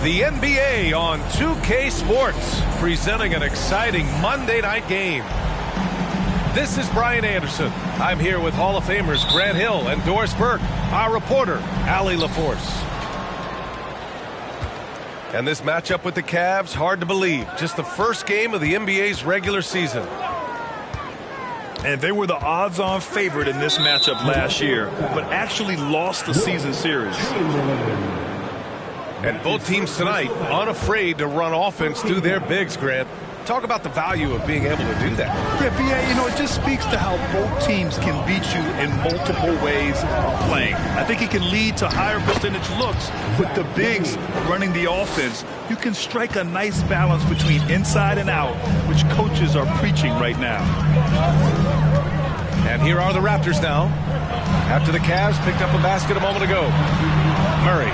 The NBA on 2K Sports, presenting an exciting Monday night game. This is Brian Anderson. I'm here with Hall of Famers Grant Hill and Doris Burke, our reporter, Allie LaForce. And this matchup with the Cavs, hard to believe. Just the first game of the NBA's regular season. And they were the odds-on favorite in this matchup last year, but actually lost the season series. And both teams tonight unafraid to run offense through their bigs, Grant. Talk about the value of being able to do that. Yeah, B.A., you know, it just speaks to how both teams can beat you in multiple ways of playing. I think it can lead to higher percentage looks with the bigs running the offense. You can strike a nice balance between inside and out, which coaches are preaching right now. And here are the Raptors now. After the Cavs picked up a basket a moment ago. Murray.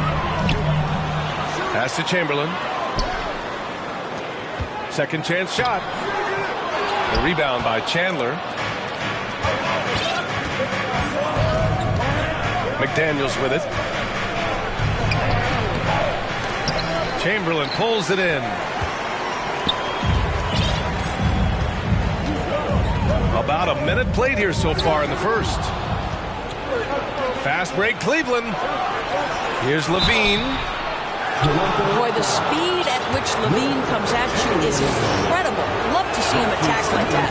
Pass to Chamberlain. Second chance shot. The rebound by Chandler. McDaniels with it. Chamberlain pulls it in. About a minute played here so far in the first. Fast break, Cleveland. Here's Levine. Boy, the speed at which Levine comes at you is incredible. Love to see him attack like that.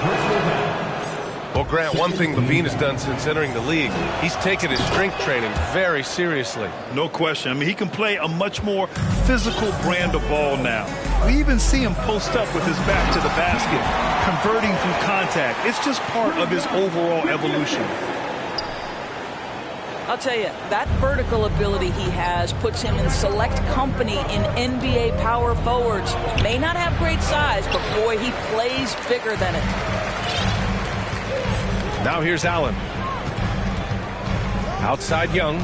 Well, Grant, one thing Levine has done since entering the league, he's taken his strength training very seriously. No question. I mean, he can play a much more physical brand of ball now. We even see him post up with his back to the basket, converting through contact. It's just part of his overall evolution. I'll tell you, that vertical ability he has puts him in select company in NBA power forwards. May not have great size, but boy, he plays bigger than it. Now here's Allen. Outside Young.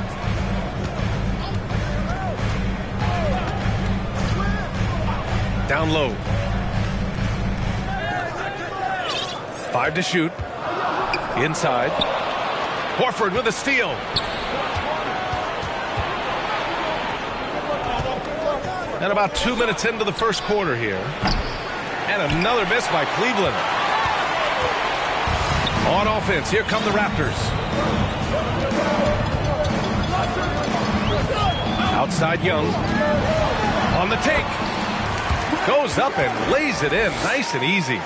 Down low. 5 to shoot. Inside. Horford with a steal. And about 2 minutes into the first quarter here. And another miss by Cleveland. On offense, here come the Raptors. Outside Young. On the take. Goes up and lays it in. Nice and easy.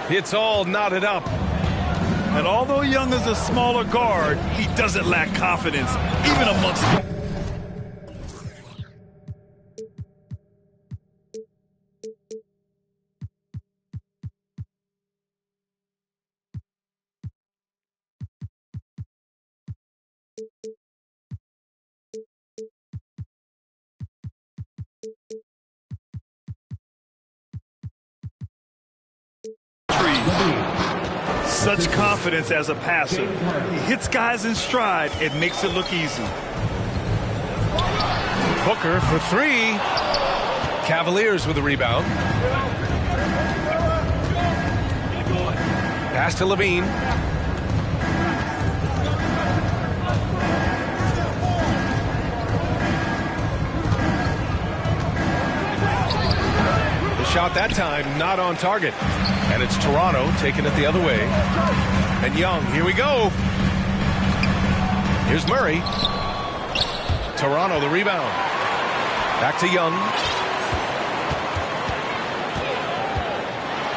It's all knotted up. And although Young is a smaller guard, he doesn't lack confidence, even amongst such confidence as a passer. He hits guys in stride. It makes it look easy. Booker for 3. Cavaliers with the rebound. Pass to Levine. The shot that time not on target. And it's Toronto taking it the other way. And Young, here we go. Here's Murray. Toronto the rebound. Back to Young.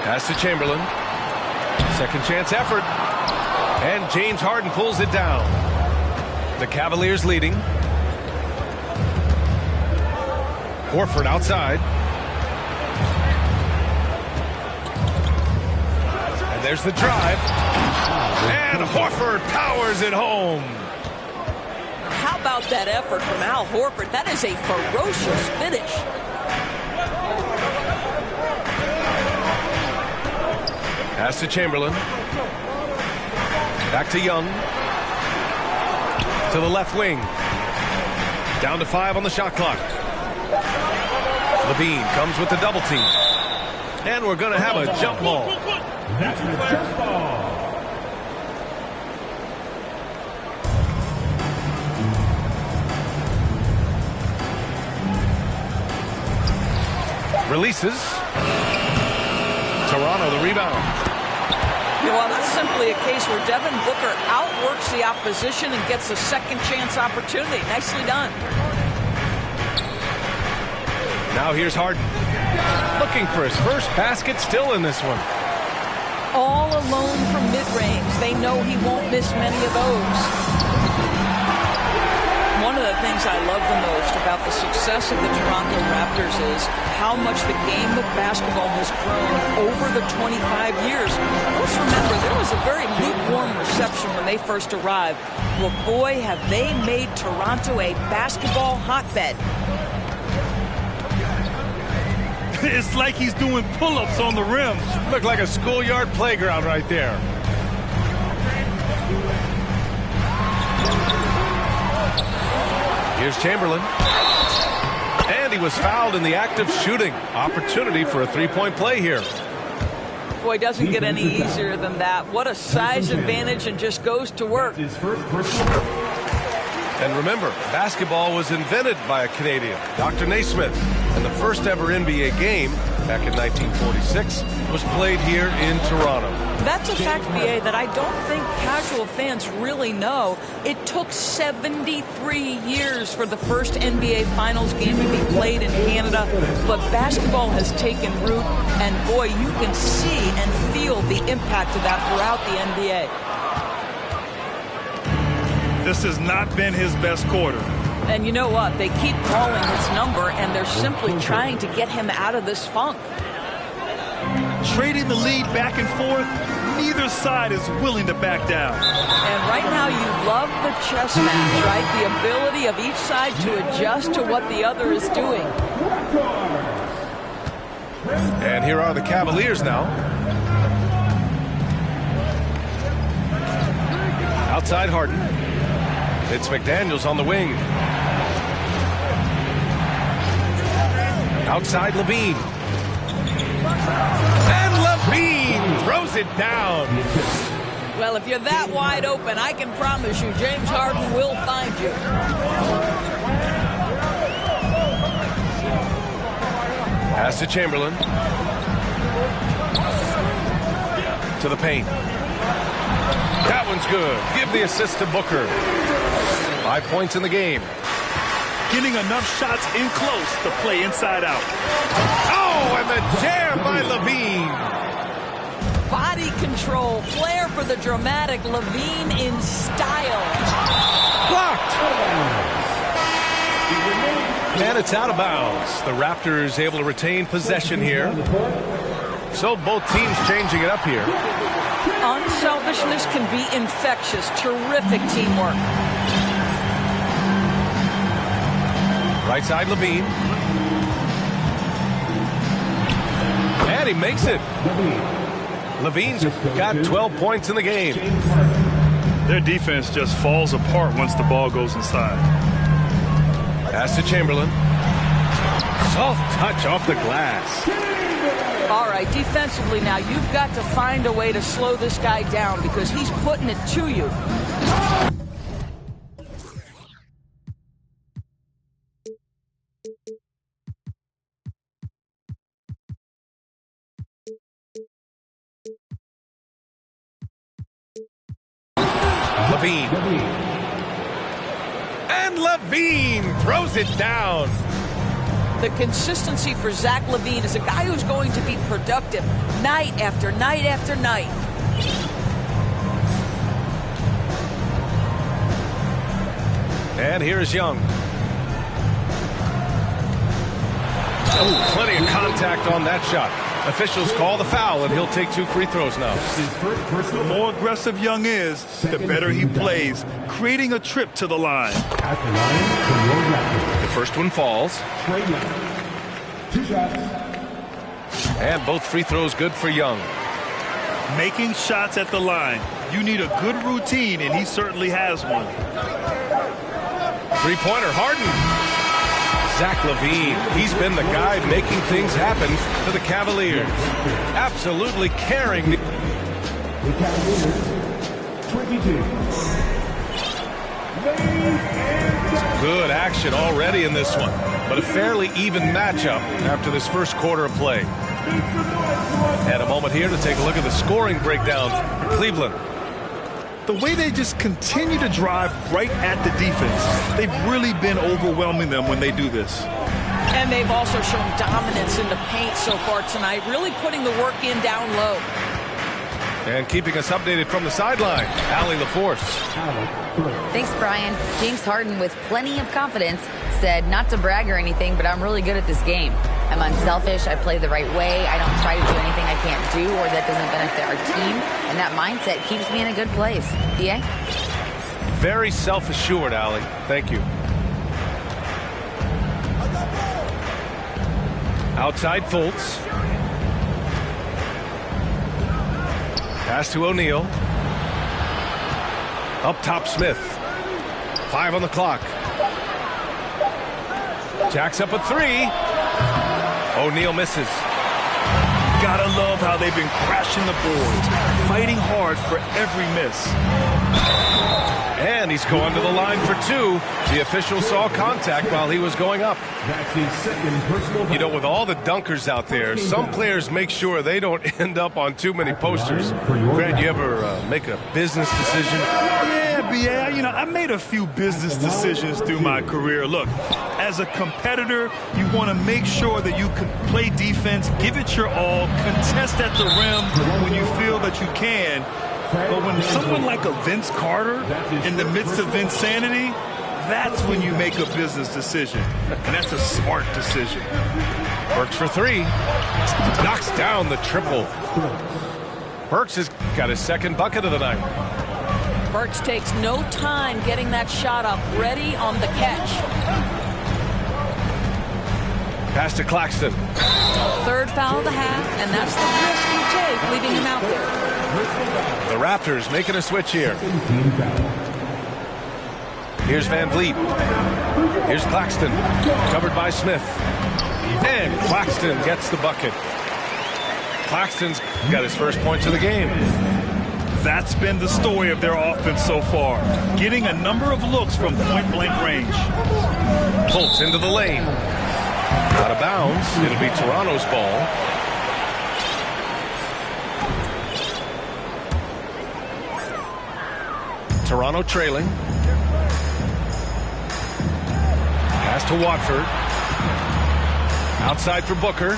Pass to Chamberlain. Second chance effort. And James Harden pulls it down. The Cavaliers leading. Horford outside. And there's the drive. And Horford powers it home. How about that effort from Al Horford? That is a ferocious finish. Pass to Chamberlain. Back to Young. To the left wing. Down to 5 on the shot clock. Levine comes with the double team. And we're going to have a jump ball. That's a jump ball. Releases. Toronto the rebound. Well, that's simply a case where Devin Booker outworks the opposition and gets a second chance opportunity. Nicely done. Now here's Harden. Looking for his first basket, still in this one. All alone from mid-range. They know he won't miss many of those. One of the things I love the most about the success of the Toronto Raptors is how much the game of basketball has grown over the 25 years. Let's remember, there was a very lukewarm reception when they first arrived. Well, boy, have they made Toronto a basketball hotbed. It's like he's doing pull-ups on the rim. Looked like a schoolyard playground right there. Here's Chamberlain. And he was fouled in the act of shooting. Opportunity for a three-point play here. Boy, it doesn't get any easier than that. What a size advantage, and just goes to work. And remember, basketball was invented by a Canadian, Dr. Naismith. And the first ever NBA game, back in 1946, was played here in Toronto. That's a fact, BA, that I don't think casual fans really know. It took 73 years for the first NBA Finals game to be played in Canada, but basketball has taken root, and boy, you can see and feel feel the impact of that throughout the NBA. This has not been his best quarter. And you know what? They keep calling his number, and they're simply trying to get him out of this funk. Trading the lead back and forth, neither side is willing to back down. And right now you love the chess match, right? The ability of each side to adjust to what the other is doing. And here are the Cavaliers now. Outside Harden. It's McDaniels on the wing. Outside Levine. And Levine throws it down. Well, if you're that wide open, I can promise you James Harden will find you. Pass to Chamberlain. To the paint. That one's good. Give the assist to Booker. 5 points in the game. Getting enough shots in close to play inside out. Oh, and the jam by Levine. Body control, flair for the dramatic. Levine in style. Blocked. And it's out of bounds. The Raptors able to retain possession here. So both teams changing it up here. Unselfishness can be infectious. Terrific teamwork. Right side Levine. And he makes it. Levine's got 12 points in the game. Their defense just falls apart once the ball goes inside. Pass to Chamberlain. Soft touch off the glass. All right, defensively now, you've got to find a way to slow this guy down because he's putting it to you. Levine. And Levine throws it down. The consistency for Zach Levine is a guy who's going to be productive night after night after night. And here's Young. Oh, plenty of contact on that shot. Officials call the foul, and he'll take 2 free throws now. The more aggressive Young is, the better he plays, creating a trip to the line. At the line for your Raptors. The first one falls. Trae, 2 shots. And both free throws good for Young. Making shots at the line. You need a good routine, and he certainly has one. Three-pointer, Harden. Zach Levine, he's been the guy making things happen for the Cavaliers. Absolutely carrying. The Cavaliers, 22. Good action already in this one, but a fairly even matchup after this first quarter of play. And a moment here to take a look at the scoring breakdown for Cleveland. The way they just continue to drive right at the defense, they've really been overwhelming them when they do this. And they've also shown dominance in the paint so far tonight, really putting the work in down low. And keeping us updated from the sideline, Allie LaForce. Thanks, Brian. James Harden, with plenty of confidence, said not to brag or anything, but I'm really good at this game. I'm unselfish. I play the right way. I don't try to do anything I can't do or that doesn't benefit our team. And that mindset keeps me in a good place. PA? Very self-assured, Allie. Thank you. Outside Fultz. Pass to O'Neal. Up top Smith. 5 on the clock. Jacks up a 3. O'Neal misses. Gotta love how they've been crashing the boards, fighting hard for every miss. And he's going to the line for 2. The official saw contact while he was going up. That's his second personal foul. You know, with all the dunkers out there, some players make sure they don't end up on too many posters. Grant, you ever make a business decision? Yeah, BA, I made a few business decisions through my career. Look, as a competitor, you want to make sure that you can play defense, give it your all, contest at the rim when you feel that you can. But when someone like a Vince Carter in the midst of insanity, that's when you make a business decision. And that's a smart decision. Burks for three. Knocks down the triple. Burks has got his second bucket of the night. Burks takes no time getting that shot up, ready on the catch. Pass to Claxton. Third foul of the half, and that's the risk you take, leaving him out there. The Raptors making a switch here. Here's Van Vliet. Here's Claxton. Covered by Smith. And Claxton gets the bucket. Claxton's got his first points of the game. That's been the story of their offense so far. Getting a number of looks from point-blank range. Pulls into the lane. Out of bounds. It'll be Toronto's ball. Toronto trailing. Pass to Watford. Outside for Booker.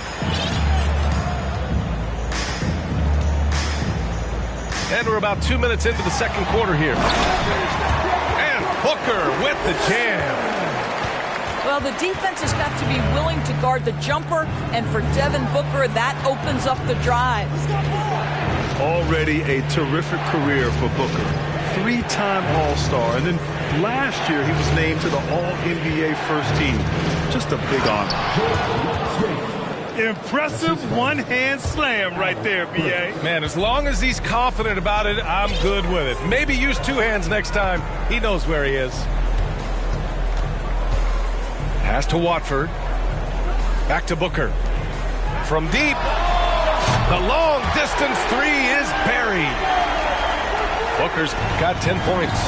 And we're about 2 minutes into the second quarter here. And Booker with the jam. Well, the defense has got to be willing to guard the jumper, and for Devin Booker, that opens up the drive. Already a terrific career for Booker. Three-time All-Star, and then last year he was named to the All-NBA first team. Just a big honor. Impressive one-hand slam right there, B.A. Man, as long as he's confident about it, I'm good with it. Maybe use two hands next time. He knows where he is. Pass to Watford. Back to Booker. From deep. The long-distance three is buried. Booker's got 10 points.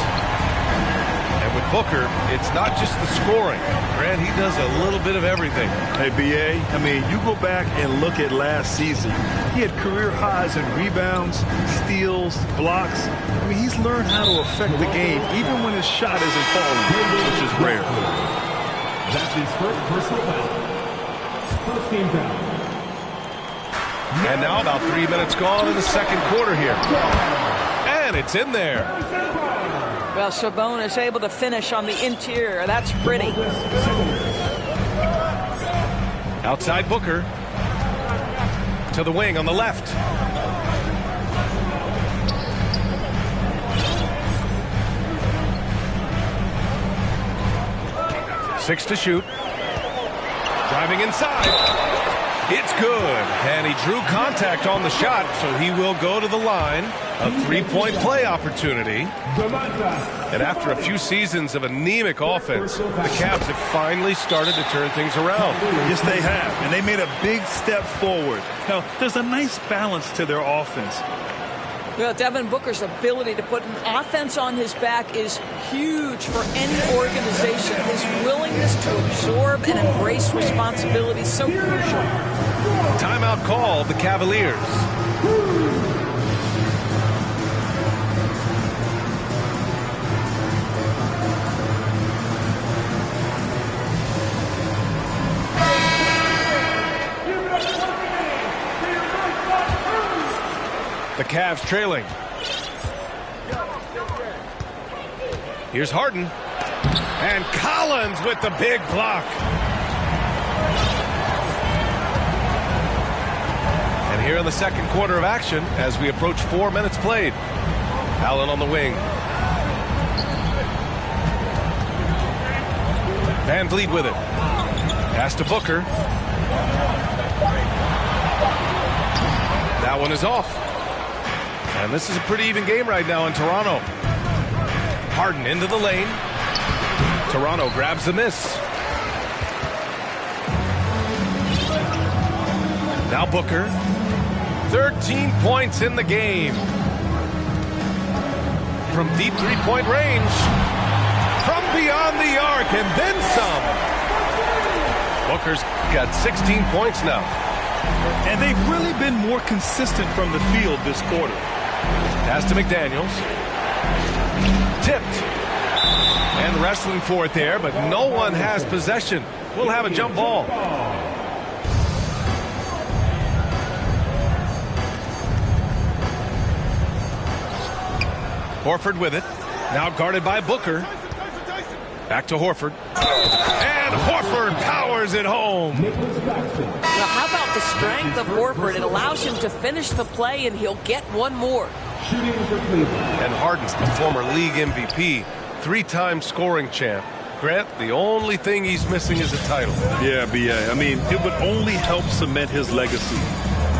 And with Booker, it's not just the scoring. Grant, he does a little bit of everything. Hey, B.A., you go back and look at last season. He had career highs in rebounds, steals, blocks. He's learned how to affect the game, even when his shot isn't falling, which is rare. That's his first personal foul. First team foul. And now about 3 minutes gone in the second quarter here. And it's in there. Well, Sabonis able to finish on the interior. That's pretty. Outside Booker. To the wing on the left. Six to shoot. Driving inside. It's good. And he drew contact on the shot, so he will go to the line. A three-point play opportunity. And after a few seasons of anemic offense, the Cavs have finally started to turn things around. Yes, they have. And they made a big step forward. Now, there's a nice balance to their offense. Well, Devin Booker's ability to put an offense on his back is huge for any organization. His willingness to absorb and embrace responsibility is so crucial. Timeout call, the Cavaliers. The Cavs trailing. Here's Harden. And Collins with the big block. And here in the second quarter of action, as we approach 4 minutes played. Allen on the wing. Van Vliet with it. Pass to Booker. That one is off. And this is a pretty even game right now in Toronto. Harden into the lane. Toronto grabs the miss. Now Booker. 13 points in the game. From deep three-point range. From beyond the arc and then some. Booker's got 16 points now. And they've really been more consistent from the field this quarter. Pass to McDaniels. Tipped. And wrestling for it there, but no one has possession. We'll have a jump ball. Horford with it. Now guarded by Booker. Back to Horford. And Horford powers it home. Now, how about the strength of Horford? It allows him to finish the play, and he'll get one more. And Harden's the former league MVP, three-time scoring champ. Grant, the only thing he's missing is a title. Yeah, B.A. I mean, it would only help cement his legacy.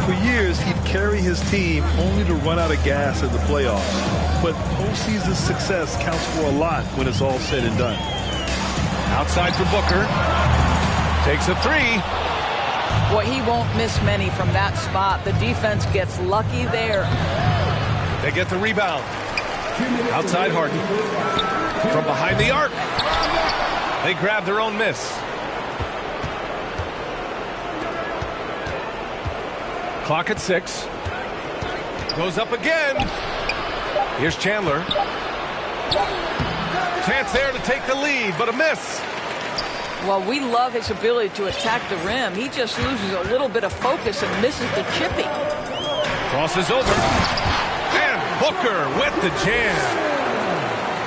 For years, he'd carry his team only to run out of gas in the playoffs. But postseason success counts for a lot when it's all said and done. Outside for Booker. Takes a three. Boy, he won't miss many from that spot. The defense gets lucky there. They get the rebound. Outside Harden. From behind the arc. They grab their own miss. Clock at 6. Goes up again. Here's Chandler. Chance there to take the lead, but a miss. Well, we love his ability to attack the rim. He just loses a little bit of focus and misses the chipping. Crosses over. And Booker with the jam.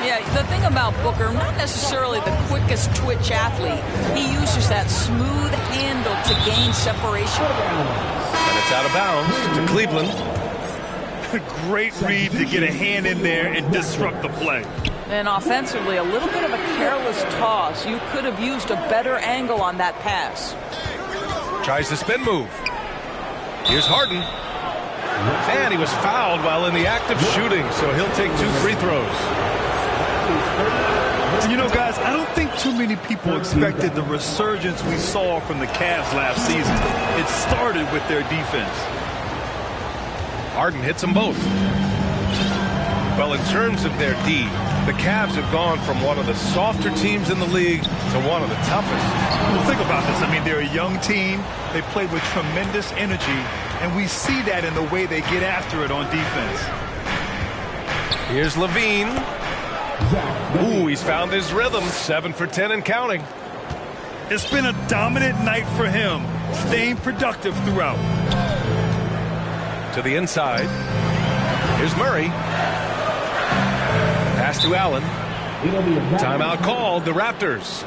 Yeah, the thing about Booker, not necessarily the quickest twitch athlete. He uses that smooth handle to gain separation. And it's out of bounds to Cleveland. Great read to get a hand in there and disrupt the play. And offensively, a little bit of a careless toss. You could have used a better angle on that pass. Tries the spin move. Here's Harden. And he was fouled while in the act of shooting, so he'll take 2 free throws. You know, guys, I don't think too many people expected the resurgence we saw from the Cavs last season. It started with their defense. Harden hits them both. Well, in terms of their D, the Cavs have gone from one of the softer teams in the league to one of the toughest. Well, think about this. I mean, they're a young team. They play with tremendous energy, and we see that in the way they get after it on defense. Here's Levine. Ooh, he's found his rhythm. 7 for 10 and counting. It's been a dominant night for him, staying productive throughout. To the inside. Here's Murray. Pass to Allen. Timeout called, the Raptors.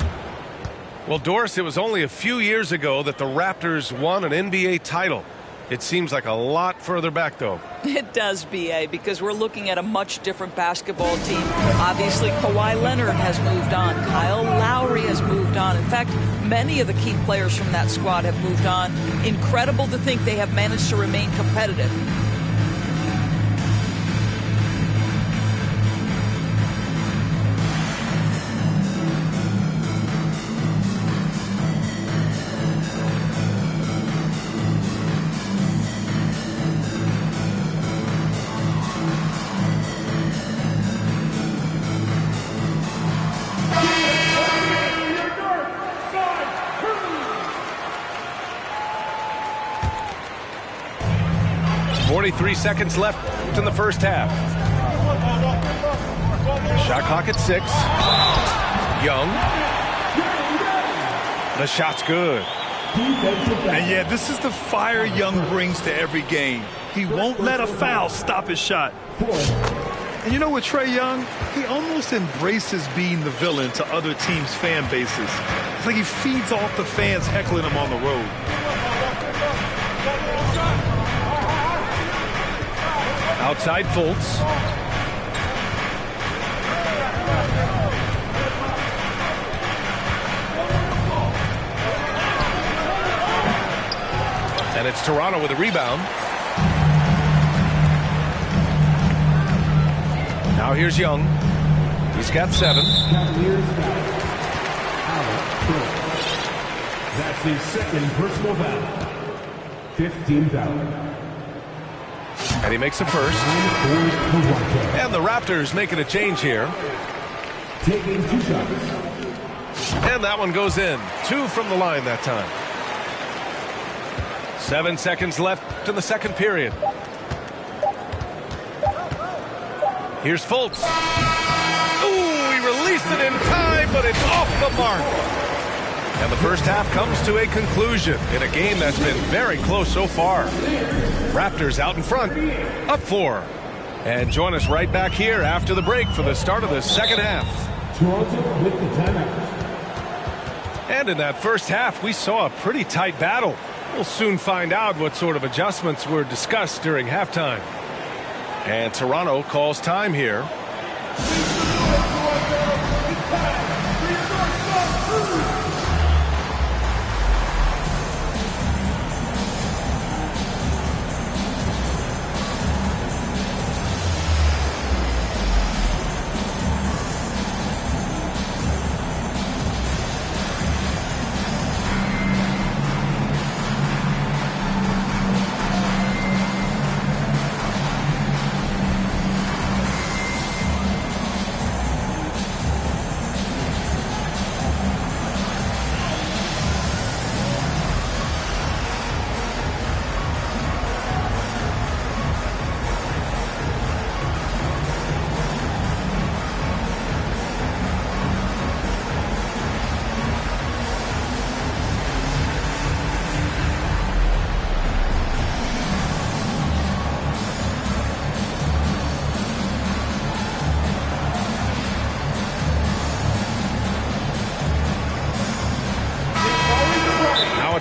Well, Doris, it was only a few years ago that the Raptors won an NBA title. It seems like a lot further back, though. It does, B.A., because we're looking at a much different basketball team. Obviously, Kawhi Leonard has moved on. Kyle Lowry has moved on. In fact, many of the key players from that squad have moved on. Incredible to think they have managed to remain competitive. Three seconds left in the first half. Shot clock at 6. Young. The shot's good. And yeah, this is the fire Young brings to every game. He won't let a foul stop his shot. And you know what, Trae Young? He almost embraces being the villain to other teams' fan bases. It's like he feeds off the fans heckling him on the road. Outside Fultz. And it's Toronto with a rebound. Now here's Young. He's got 7. That's his second personal foul. 15 foul. And he makes the first. And the Raptors making a change here. Taking 2 shots. And that one goes in. 2 from the line that time. 7 seconds left in the second period. Here's Fultz. Ooh, he released it in time, but it's off the mark. And the first half comes to a conclusion in a game that's been very close so far. Raptors out in front, up 4. And join us right back here after the break for the start of the second half. Toronto with the timeout. And in that first half, we saw a pretty tight battle. We'll soon find out what sort of adjustments were discussed during halftime. And Toronto calls time here.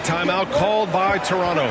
Timeout called by Toronto.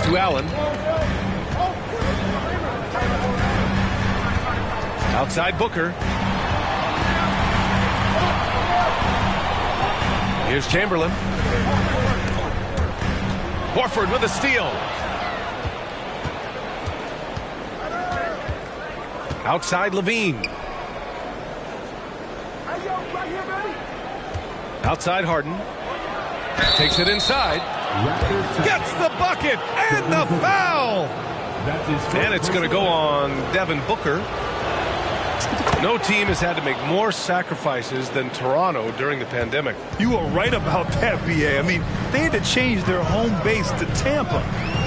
To Allen. Outside Booker. Here's Chamberlain. Horford with a steal. Outside Levine. Outside Harden. Takes it inside. Gets the bucket and the foul. And it's going to go on Devin Booker. No team has had to make more sacrifices than Toronto during the pandemic. You are right about that, B.A. I mean, they had to change their home base to Tampa.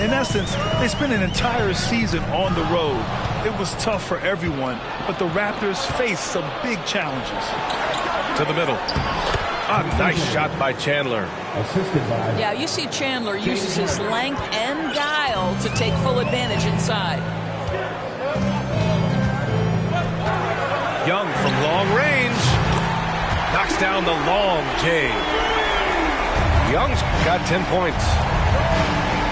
In essence, they spent an entire season on the road. It was tough for everyone, but the Raptors faced some big challenges. To the middle. A nice shot by Chandler. Yeah, you see Chandler uses his length and guile to take full advantage inside. Young from long range. Knocks down the long J. Young's got 10 points.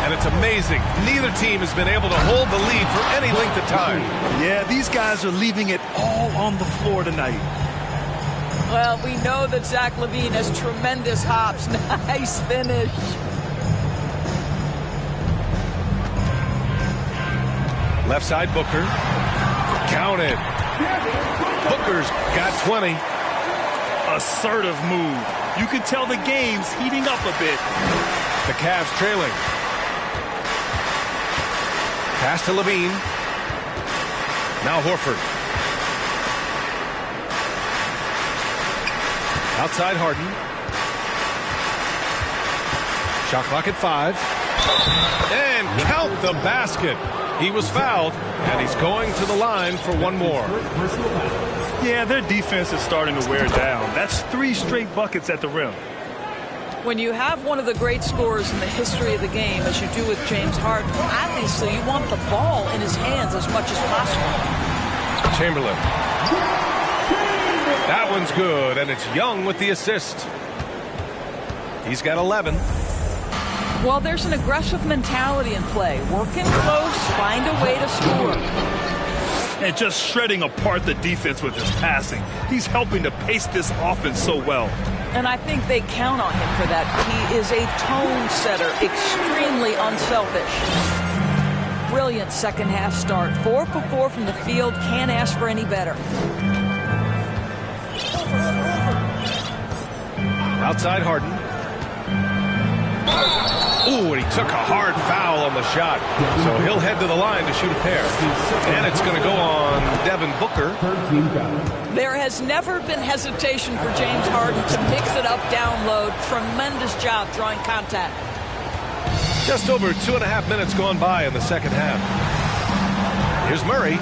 And it's amazing. Neither team has been able to hold the lead for any length of time. Yeah, these guys are leaving it all on the floor tonight. Well, we know that Zach LaVine has tremendous hops. Nice finish. Left side, Booker. Counted. Booker's got 20. Assertive move. You can tell the game's heating up a bit. The Cavs trailing. Pass to Levine. Now Horford. Outside Harden. Shot clock at 5. And count the basket. He was fouled, and he's going to the line for one more. Yeah, their defense is starting to wear down. That's 3 straight buckets at the rim. When you have one of the great scorers in the history of the game, as you do with James Harden, obviously you want the ball in his hands as much as possible. Chamberlain. That one's good, and it's Young with the assist. He's got 11. Well, there's an aggressive mentality in play. Working close, find a way to score. and just shredding apart the defense with his passing. He's helping to pace this offense so well. And I think they count on him for that. He is a tone setter, extremely unselfish. Brilliant second half start. 4 for 4 from the field. Can't ask for any better. Outside Harden. Ooh, and he took a hard foul on the shot. So he'll head to the line to shoot a pair. And it's going to go on Devin Booker. There has never been hesitation for James Harden to mix it up down low. Tremendous job drawing contact. Just over 2.5 minutes gone by in the second half. Here's Murray.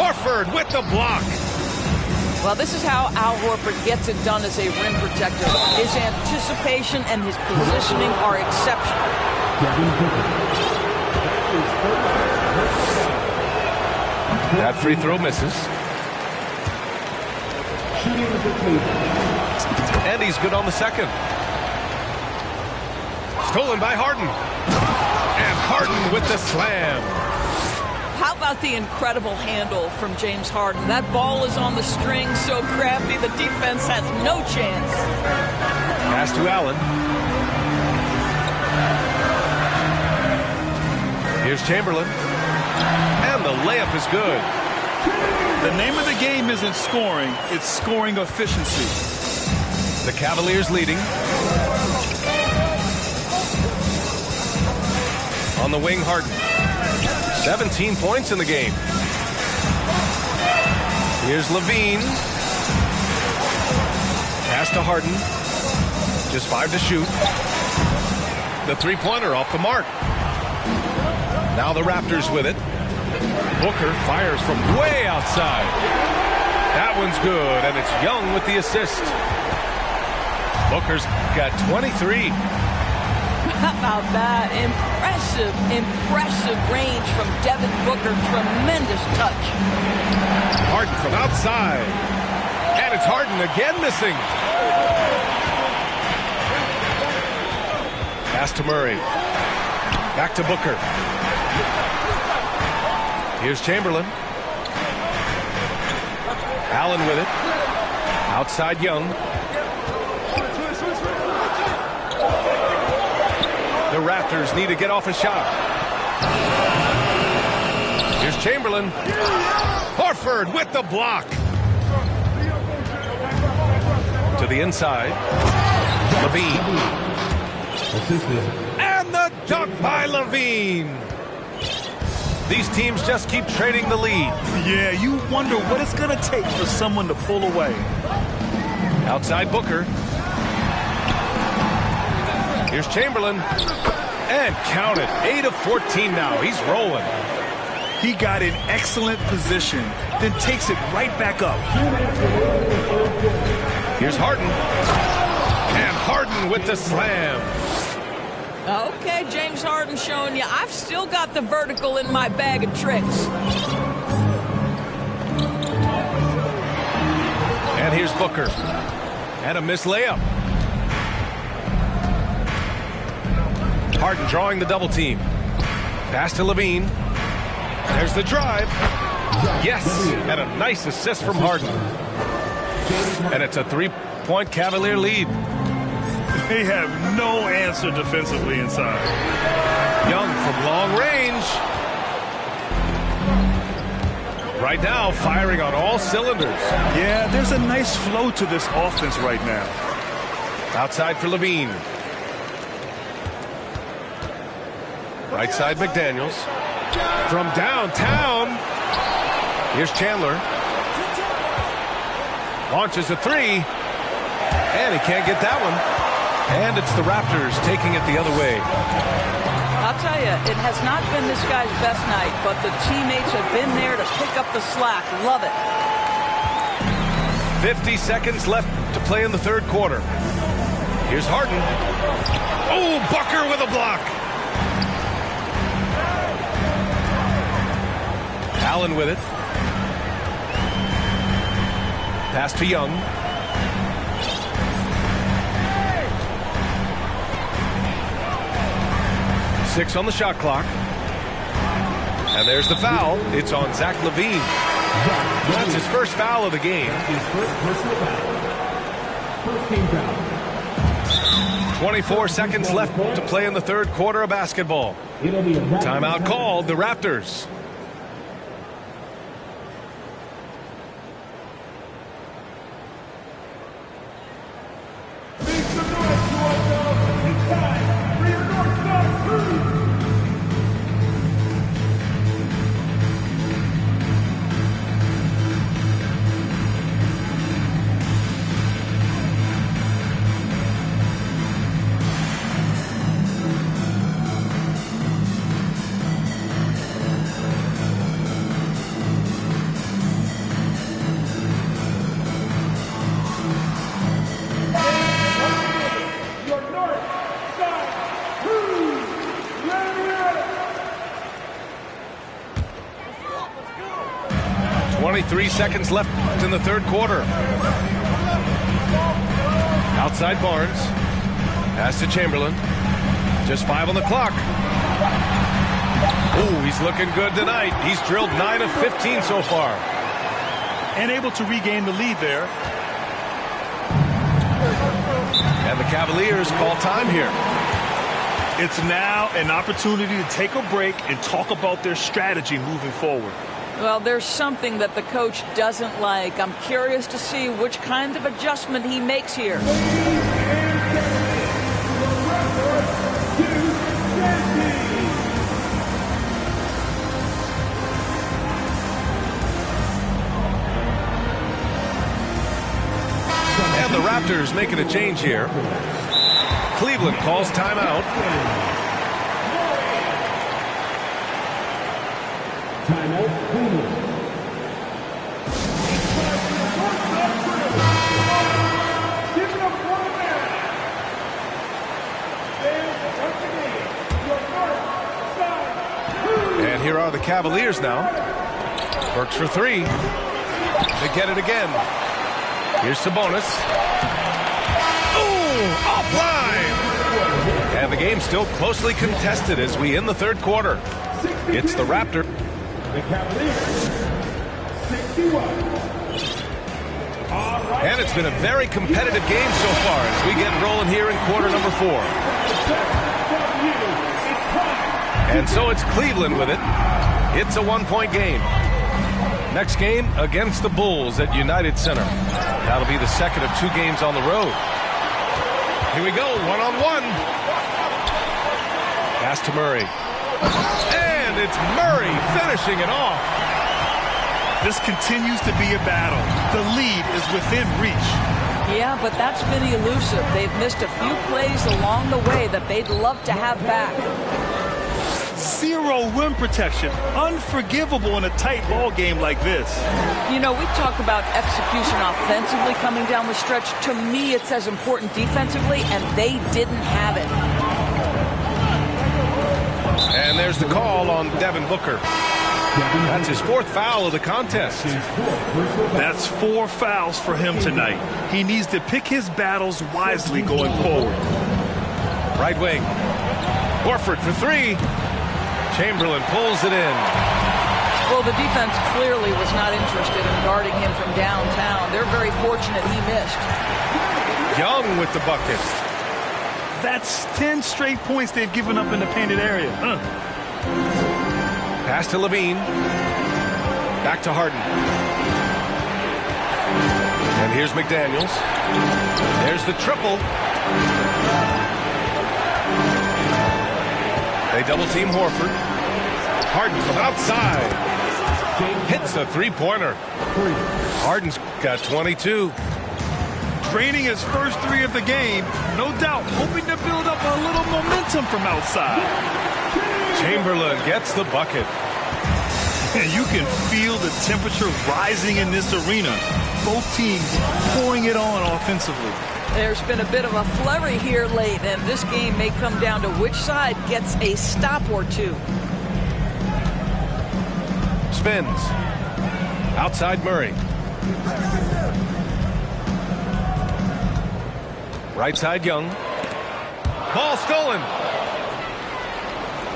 Horford with the block. Well, this is how Al Horford gets it done as a rim protector. His anticipation and his positioning are exceptional. That free throw misses. And he's good on the second. Stolen by Harden. And Harden with the slam. How about the incredible handle from James Harden? That ball is on the string, so crafty, the defense has no chance. Pass to Allen. Here's Chamberlain. And the layup is good. The name of the game isn't scoring, it's scoring efficiency. The Cavaliers leading. On the wing, Harden. 17 points in the game. Here's Levine. Pass to Harden. Just 5 to shoot. The three-pointer off the mark. Now the Raptors with it. Booker fires from way outside. That one's good, and it's Young with the assist. Booker's got 23. How about that? Impressive range from Devin Booker. Tremendous touch. Harden from outside. And it's Harden again missing. Pass to Murray. Back to Booker. Here's Chamberlain. Allen with it. Outside Young. The Raptors need to get off a shot. Here's Chamberlain. Horford with the block. To the inside. Levine. And the dunk by Levine. These teams just keep trading the lead. Yeah, you wonder what it's going to take for someone to pull away. Outside Booker. Here's Chamberlain. And count it. 8 of 14 now. He's rolling. He got in excellent position, then takes it right back up. Here's Harden. And Harden with the slam. Okay, James Harden showing you I've still got the vertical in my bag of tricks. And here's Booker. And a missed layup. Harden drawing the double team. Pass to Levine. There's the drive. Yes, and a nice assist from Harden. And it's a 3-point Cavalier lead. They have no answer defensively inside. Young from long range. Right now, firing on all cylinders. Yeah, there's a nice flow to this offense right now. Outside for Levine. Right side, McDaniels. From downtown. Here's Chandler. Launches a three. And he can't get that one. And it's the Raptors taking it the other way. I'll tell you, it has not been this guy's best night, but the teammates have been there to pick up the slack. Love it. 50 seconds left to play in the third quarter. Here's Harden. Oh, Booker with a block. Allen with it. Pass to Young. Six on the shot clock. And there's the foul. It's on Zach LaVine. That's his first foul of the game. His first personal foul. First team foul. 24 seconds left to play in the third quarter of basketball. Timeout called, the Raptors. Seconds left in the third quarter. Outside Barnes. Pass to Chamberlain. Just 5 on the clock. Ooh, he's looking good tonight. He's drilled 9 of 15 so far. And able to regain the lead there. And the Cavaliers call time here. It's now an opportunity to take a break and talk about their strategy moving forward. Well, there's something that the coach doesn't like. I'm curious to see which kind of adjustment he makes here. And the Raptors making a change here. Cleveland calls timeout. Timeout, Cleveland. And here are the Cavaliers now. Works for 3. They get it again. Here's Sabonis. Ooh, offline! And the game's still closely contested as we end the third quarter. It's the Raptors. The Cavaliers, 61. And it's been a very competitive game so far as we get rolling here in quarter number 4. And so it's Cleveland with it. It's a 1-point game. Next game against the Bulls at United Center. That'll be the second of 2 games on the road. Here we go, one-on-one. Pass to Murray. And it's Murray finishing it off. This continues to be a battle. The lead is within reach. Yeah, but that's been elusive. They've missed a few plays along the way that they'd love to have back. 0 rim protection. Unforgivable in a tight ball game like this. You know, we talk about execution offensively coming down the stretch. To me, it's as important defensively, and they didn't have it. And there's the call on Devin Booker. That's his 4th foul of the contest. That's 4 fouls for him tonight. He needs to pick his battles wisely going forward. Right wing. Horford for 3. Chamberlain pulls it in. Well, the defense clearly was not interested in guarding him from downtown. They're very fortunate he missed. Young with the bucket. That's 10 straight points they've given up in the painted area. Pass to LaVine. Back to Harden. And here's McDaniels. There's the triple. They double-team Horford. Harden from outside. Hits a 3-pointer. Harden's got 22. Draining his first 3 of the game. No doubt hoping to build up a little momentum from outside. Chamberlain gets the bucket. And you can feel the temperature rising in this arena. Both teams pouring it on offensively. There's been a bit of a flurry here late, and this game may come down to which side gets a stop or 2. Spins. Outside Murray. Right side Young. Ball stolen.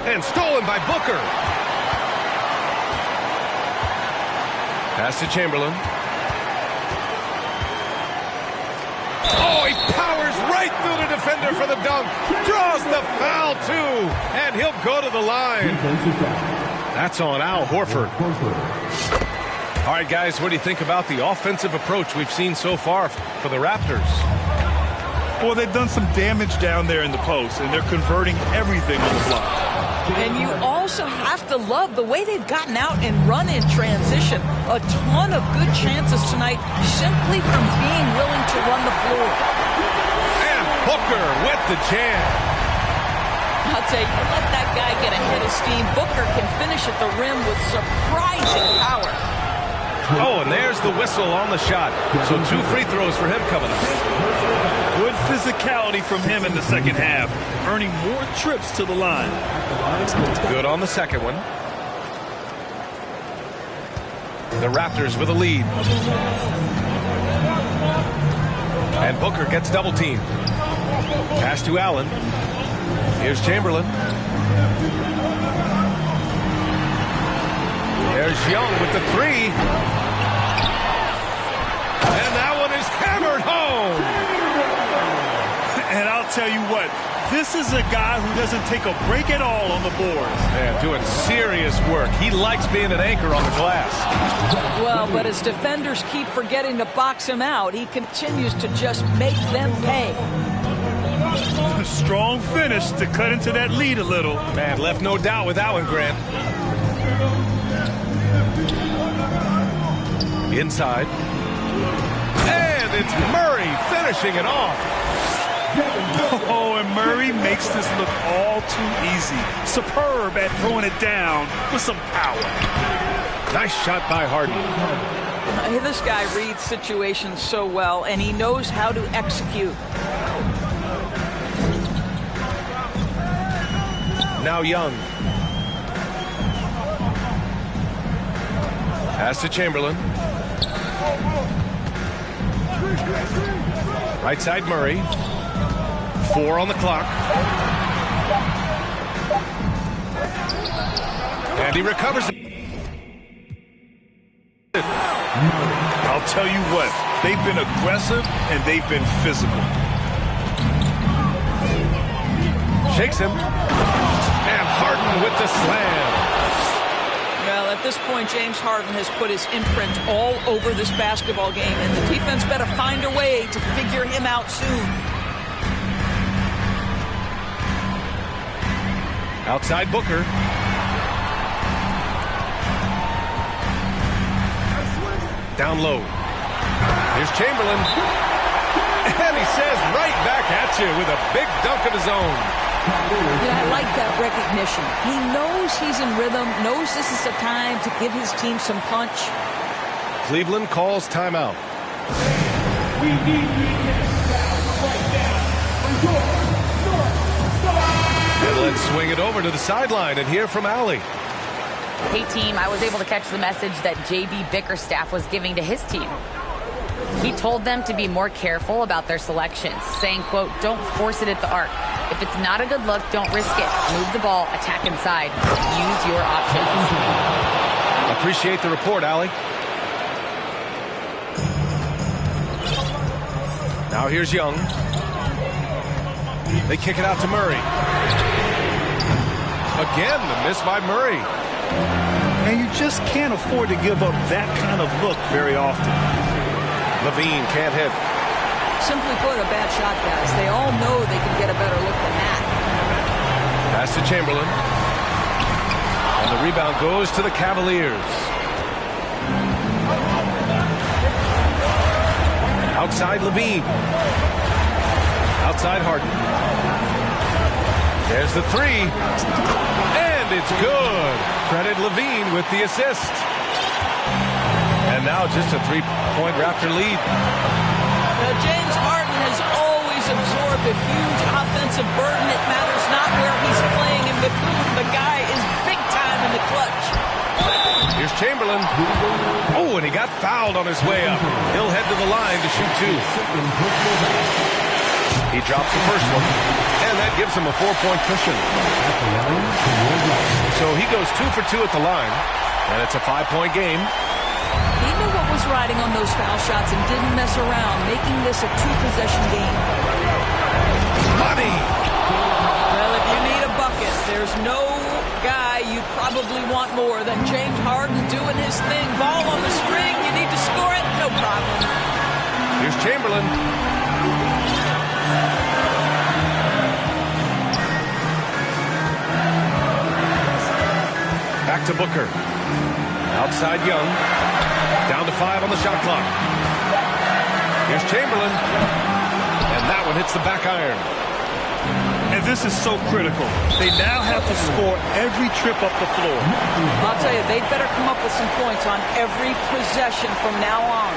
And stolen by Booker. Pass to Chamberlain. Oh, he powers right through the defender for the dunk. Draws the foul, too. And he'll go to the line. That's on Al Horford. All right, guys, what do you think about the offensive approach we've seen so far for the Raptors? Well, they've done some damage down there in the post, and they're converting everything on the block. And you also have to love the way they've gotten out and run in transition. A ton of good chances tonight simply from being willing to run the floor. And Booker with the jam. I'll tell you, let that guy get a head of steam. Booker can finish at the rim with surprising power. Oh, and there's the whistle on the shot. So 2 free throws for him coming up. Good physicality from him in the second half, earning more trips to the line. Good on the second one. The Raptors with a lead. And Booker gets double teamed. Pass to Allen. Here's Chamberlain. There's Young with the 3. And that one is hammered home. And I'll tell you what, this is a guy who doesn't take a break at all on the boards. Man, doing serious work. He likes being an anchor on the glass. Well, but as defenders keep forgetting to box him out, he continues to just make them pay. A strong finish to cut into that lead a little. Man, left no doubt with that one, Grant. Inside. And it's Murray finishing it off. Oh, and Murray makes this look all too easy. Superb at throwing it down with some power. Nice shot by Harden. This guy reads situations so well, and he knows how to execute. Now Young. Pass to Chamberlain. Right side Murray. 4 on the clock. And he recovers. I'll tell you what, they've been aggressive and they've been physical. Shakes him. And Harden with the slam. Well, at this point, James Harden has put his imprint all over this basketball game, and the defense better find a way to figure him out soon. Outside Booker. Down low. Here's Chamberlain. And he says right back at you with a big dunk of his own. I like that recognition. He knows he's in rhythm, knows this is the time to give his team some punch. Cleveland calls timeout. We need right now. And let's swing it over to the sideline and hear from Allie. Hey, team, I was able to catch the message that J.B. Bickerstaff was giving to his team. He told them to be more careful about their selections, saying, quote, don't force it at the arc. If it's not a good look, don't risk it. Move the ball, attack inside. Use your options. Appreciate the report, Allie. Now here's Young. They kick it out to Murray. Again, the miss by Murray. And you just can't afford to give up that kind of look very often. Levine can't hit. Simply put, a bad shot, guys. They all know they can get a better look than that. Pass to Chamberlain. And the rebound goes to the Cavaliers. Outside Levine. Outside Harden. There's the 3. And it's good. Credit Levine with the assist. And now just a 3-point Raptor lead. James Harden has always absorbed a huge offensive burden. It matters not where he's playing in the booth. The guy is big time in the clutch. Here's Chamberlain. Oh, and he got fouled on his way up. He'll head to the line to shoot 2. He drops the first one, and that gives him a 4-point cushion. So he goes 2 for 2 at the line, and it's a 5-point game. He was riding on those foul shots and didn't mess around, making this a two-possession game. Money! Well, if you need a bucket, there's no guy you probably want more than James Harden doing his thing. Ball on the string, you need to score it, no problem. Here's Chamberlain. Back to Booker. Outside Young. Down to 5 on the shot clock. Here's Chamberlain. And that one hits the back iron. And this is so critical. They now have to score every trip up the floor. I'll tell you, they'd better come up with some points on every possession from now on.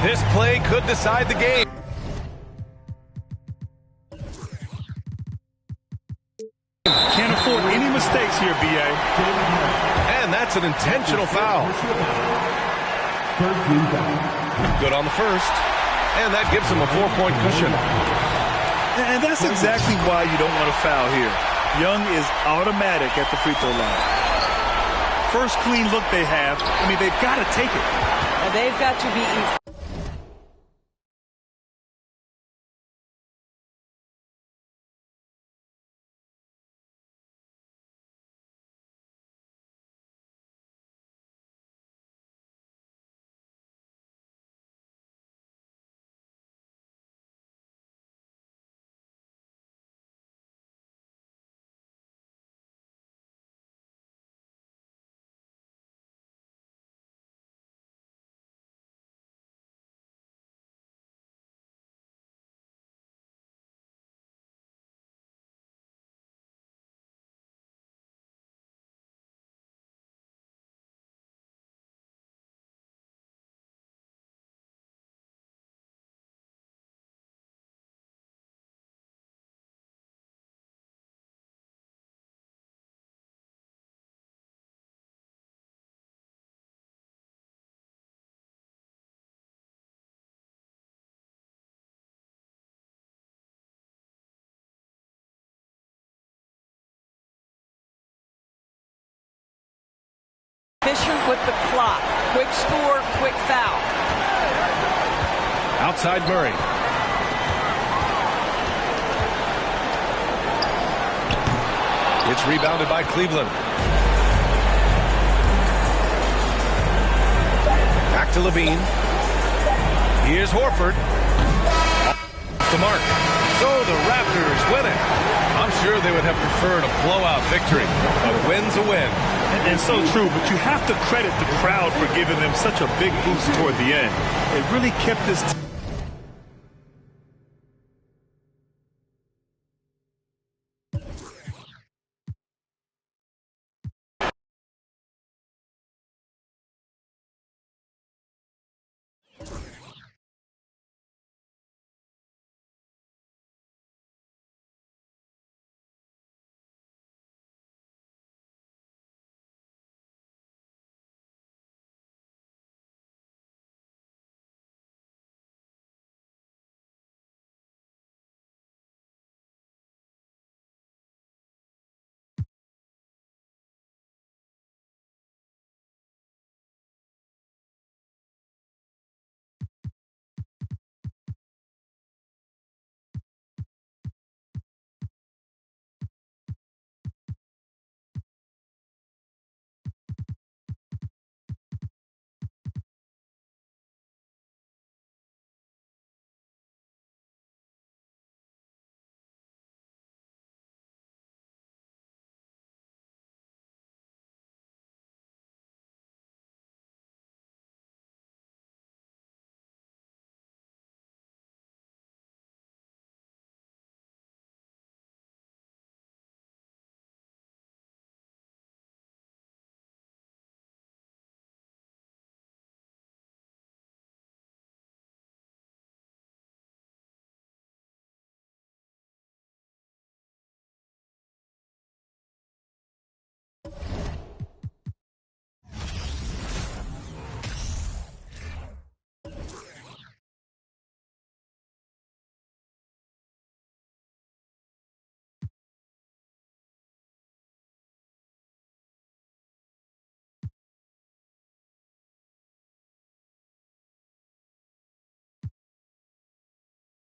This play could decide the game. Can't afford any mistakes here, B.A. And that's an intentional foul. Good on the first. And that gives him a 4-point cushion. And that's exactly why you don't want to foul here. Young is automatic at the free throw line. First clean look they have. I mean, they've got to take it. And they've got to be efficient with the clock. Quick score, quick foul. Outside Murray. It's rebounded by Cleveland. Back to Levine. Here's Horford. Off the mark. So the Raptors win it. I'm sure they would have preferred a blowout victory. A win's a win. And so true, but you have to credit the crowd for giving them such a big boost toward the end. It really kept this